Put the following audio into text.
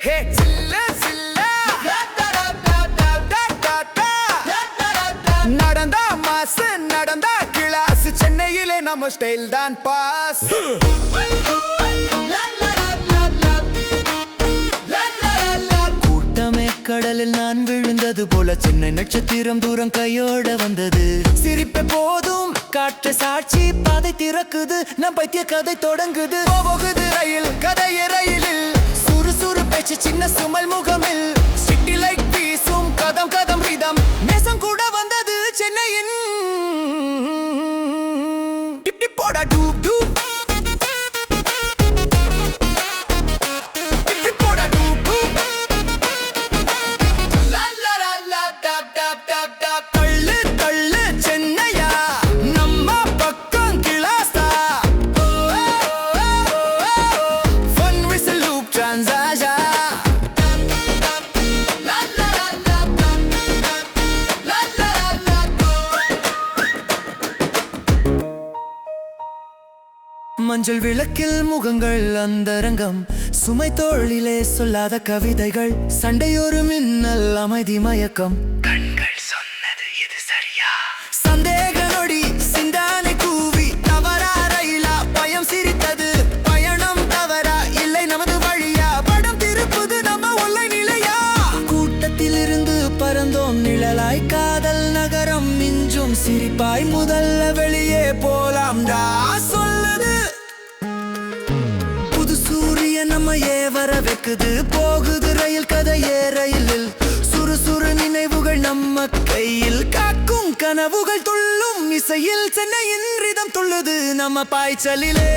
ஹே சில்ல சில்ல நடந்தா மாசு நடந்தா கிளாஸ் சென்னையிலே நம்ம ஸ்டைல் தான் பாஸ் கூட்டமே கடலில் நான் விழுந்தது போல சென்னை நட்சத்திரம் தூரம் கையோட வந்தது சிரிப்பே போதும் காற்று சாட்சி பாதை திறக்குது நம் பைத்திய கதை தொடங்குது போகுது ரயில் கதைய ரயிலில் சுறுசுறு பேச்சு சின்ன சுமல் முகமில் சிட்டி லைட் வீசும் கதம் கதம் ரிதம் நேசம் கூட வந்தது சென்னையின் டிப் டிப் போடா டூப் டூப் மஞ்சள் விளக்கில் முகங்கள் அந்தரங்கம் சுமை தோளிலே சொல்லாத கவிதைகள் சண்டையொரு மின்னல் அமைதி மயக்கம் கண்கள் சொன்னது இது சரியா சந்தேக நொடி சிந்தானை கூவி தவறா ரயிலா பயம் சிரித்தது பயணம் தவறா இல்லை நமது வழியா படம் திருப்புது நம்ம ஒல்லை நிலையா கூட்டத்தில் இருந்து பறந்தோம் நிழலாய் காதல் நகரம் மிஞ்சும் சிரிப்பாய் முதல்ல வெளியே போலாம்டா சொல்லுது நம்ம ஏவர வைக்குது போகுது ரயில் கதையே ரயிலில் சுறுசுறு நினைவுகள் நம்ம கையில் காக்கும் கனவுகள் துள்ளும் இசையில் சென்னையின் ரிதம் துள்ளுது நம்ம பாய்ச்சலிலே